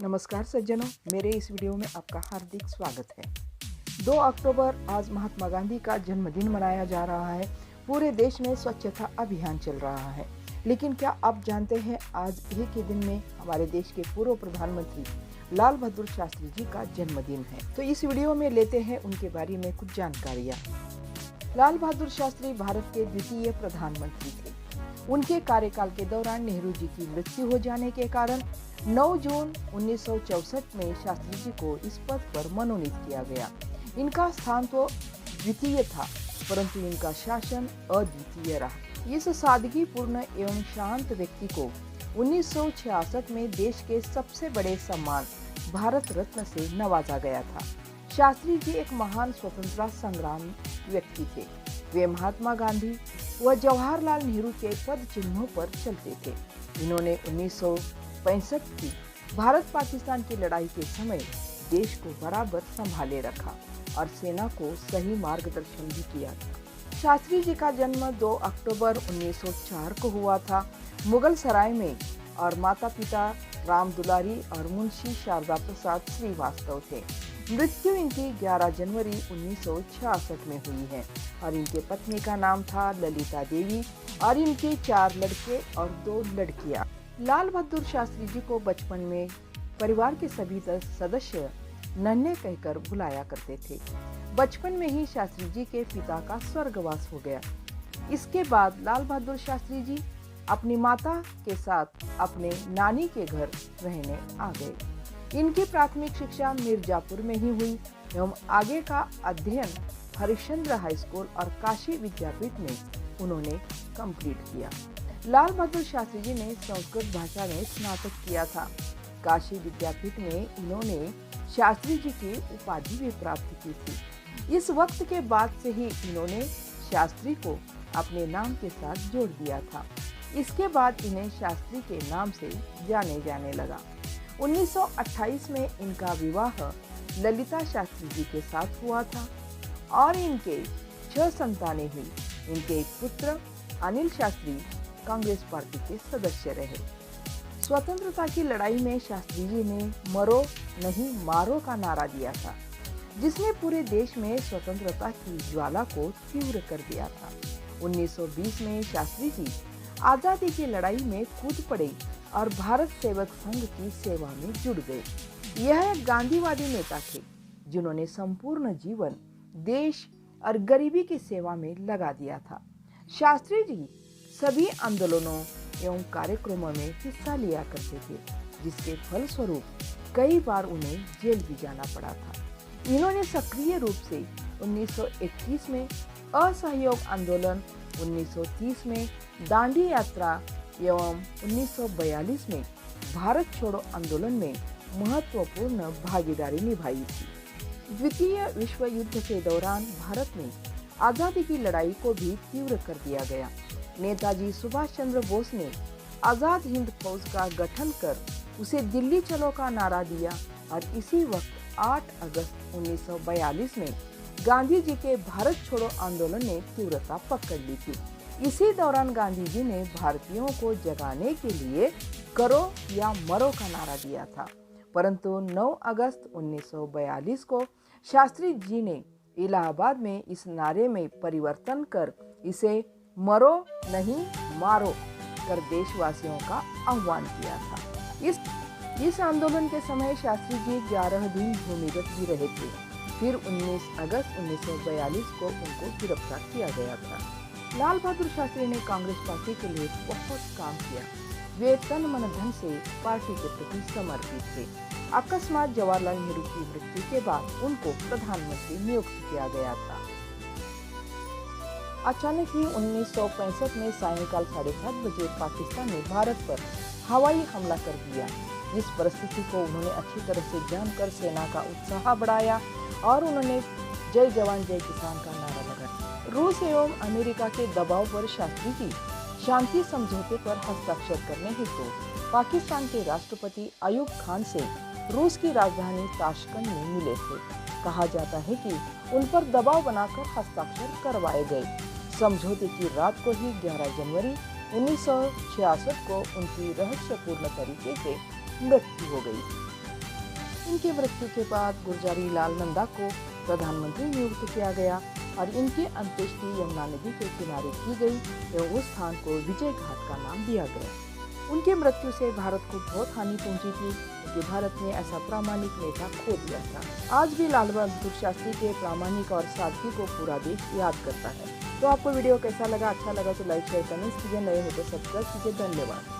नमस्कार सज्जनों, मेरे इस वीडियो में आपका हार्दिक स्वागत है। 2 अक्टूबर आज महात्मा गांधी का जन्मदिन मनाया जा रहा है। पूरे देश में स्वच्छता अभियान चल रहा है। लेकिन क्या आप जानते हैं आज एक ही दिन में हमारे देश के पूर्व प्रधानमंत्री लाल बहादुर शास्त्री जी का जन्मदिन है। तो इस वीडियो में लेते हैं उनके बारे में कुछ जानकारियाँ। लाल बहादुर शास्त्री भारत के द्वितीय प्रधानमंत्री थे। उनके कार्यकाल के दौरान नेहरू जी की मृत्यु हो जाने के कारण 9 जून 1964 में शास्त्री जी को इस पद पर मनोनीत किया गया। इनका स्थान तो द्वितीय था, परंतु इनका शासन अद्वितीय रहा। इस सादगीपूर्ण एवं शांत व्यक्ति को 1966 में देश के सबसे बड़े सम्मान भारत रत्न से नवाजा गया था। शास्त्री जी एक महान स्वतंत्रता संग्राम व्यक्ति थे। वे महात्मा गांधी व जवाहरलाल नेहरू के पद चिन्हों पर चलते थे। इन्होंने 1965 की भारत पाकिस्तान की लड़ाई के समय देश को बराबर संभाले रखा और सेना को सही मार्गदर्शन भी किया था। शास्त्री जी का जन्म 2 अक्टूबर 1904 को हुआ था, मुगल सराय में, और माता पिता राम दुलारी और मुंशी शारदा प्रसाद श्रीवास्तव थे। मृत्यु इनकी 11 जनवरी 1966 में हुई है और इनके पत्नी का नाम था ललिता देवी और इनके 4 लड़के और 2 लड़कियां। लाल बहादुर शास्त्री जी को बचपन में परिवार के सभी सदस्य नन्हे कहकर बुलाया करते थे। बचपन में ही शास्त्री जी के पिता का स्वर्गवास हो गया। इसके बाद लाल बहादुर शास्त्री जी अपनी माता के साथ अपने नानी के घर रहने आ गए। इनकी प्राथमिक शिक्षा मिर्जापुर में ही हुई एवं आगे का अध्ययन हरिश्चंद्र हाई स्कूल और काशी विद्यापीठ में उन्होंने कंप्लीट किया। लाल बहादुर शास्त्री जी ने संस्कृत भाषा में स्नातक किया था। काशी विद्यापीठ में इन्होंने शास्त्री जी की उपाधि भी प्राप्त की थी। इस वक्त के बाद से ही इन्होंने शास्त्री को अपने नाम के साथ जोड़ दिया था। इसके बाद इन्हें शास्त्री के नाम से जाने जाने लगा। 1928 में इनका विवाह ललिता शास्त्री जी के साथ हुआ था और इनके 6 संतानें हुई। इनके एक पुत्र अनिल शास्त्री कांग्रेस पार्टी के सदस्य रहे। स्वतंत्रता की लड़ाई में शास्त्री जी ने मरो नहीं मारो का नारा दिया था, जिसने पूरे देश में स्वतंत्रता की ज्वाला को तीव्र कर दिया था। 1920 में शास्त्री जी आजादी की लड़ाई में कूद पड़े और भारत सेवक संघ की सेवा में जुड़ गए। यह एक गांधीवादी नेता थे, जिन्होंने संपूर्ण जीवन देश और गरीबी की सेवा में लगा दिया था। शास्त्री जी सभी आंदोलनों एवं कार्यक्रमों में हिस्सा लिया करते थे, जिसके फलस्वरूप कई बार उन्हें जेल भी जाना पड़ा था। इन्होंने सक्रिय रूप से 1921 में असहयोग आंदोलन, 1930 में दांडी यात्रा एवं 1942 में भारत छोड़ो आंदोलन में महत्वपूर्ण भागीदारी निभाई थी। द्वितीय विश्व युद्ध के दौरान भारत में आजादी की लड़ाई को भी तीव्र कर दिया गया। नेताजी सुभाष चंद्र बोस ने आजाद हिंद फौज का गठन कर उसे दिल्ली चलो का नारा दिया और इसी वक्त 8 अगस्त 1942 में गांधी जी के भारत छोड़ो आंदोलन ने तीव्रता पकड़ ली थी। इसी दौरान गांधी जी ने भारतीयों को जगाने के लिए करो या मरो का नारा दिया था, परंतु 9 अगस्त 1942 को शास्त्री जी ने इलाहाबाद में इस नारे में परिवर्तन कर इसे मरो नहीं मारो कर देशवासियों का आह्वान किया था। इस आंदोलन के समय शास्त्री जी 11 दिन भूमिगत भी रहे थे। फिर 19 अगस्त 1942 को उनको गिरफ्तार किया गया था। लाल बहादुर शास्त्री ने कांग्रेस पार्टी के लिए बहुत काम किया। वे तन मन धन से पार्टी के प्रति समर्पित थे। अकस्मात जवाहरलाल नेहरू की मृत्यु के बाद उनको प्रधानमंत्री नियुक्त किया गया था। अचानक ही 1965 में सायंकाल 7:30 बजे पाकिस्तान ने भारत पर हवाई हमला कर दिया। इस परिस्थिति को उन्होंने अच्छी तरह से जानकर सेना का उत्साह बढ़ाया और उन्होंने जय जवान जय किसान का नारा लगाया। रूस एवं अमेरिका के दबाव पर शास्त्री जी शांति समझौते पर हस्ताक्षर करने हेतु पाकिस्तान के राष्ट्रपति अयूब खान से रूस की राजधानी ताशकंद में मिले थे। कहा जाता है कि उन पर दबाव बनाकर हस्ताक्षर करवाए गए। समझौते की रात को ही 11 जनवरी 1966 को उनकी रहस्यपूर्ण तरीके से मृत्यु हो गई। इनकी मृत्यु के बाद गुलजारी लाल नंदा को प्रधानमंत्री नियुक्त किया गया और इनकी अंत्येष्टि यमुना नदी के किनारे की गई एवं उस स्थान को विजय घाट का नाम दिया गया। उनकी मृत्यु से भारत को बहुत हानि पहुंची थी क्योंकि भारत ने ऐसा प्रामाणिक नेता खो दिया था। आज भी लाल बहादुर शास्त्री के प्रामाणिक और सादगी को पूरा देश याद करता है। तो आपको वीडियो कैसा लगा? अच्छा लगा तो लाइक शेयर कमेंट कीजिए, नए हो तो सब्सक्राइब कीजिए। धन्यवाद।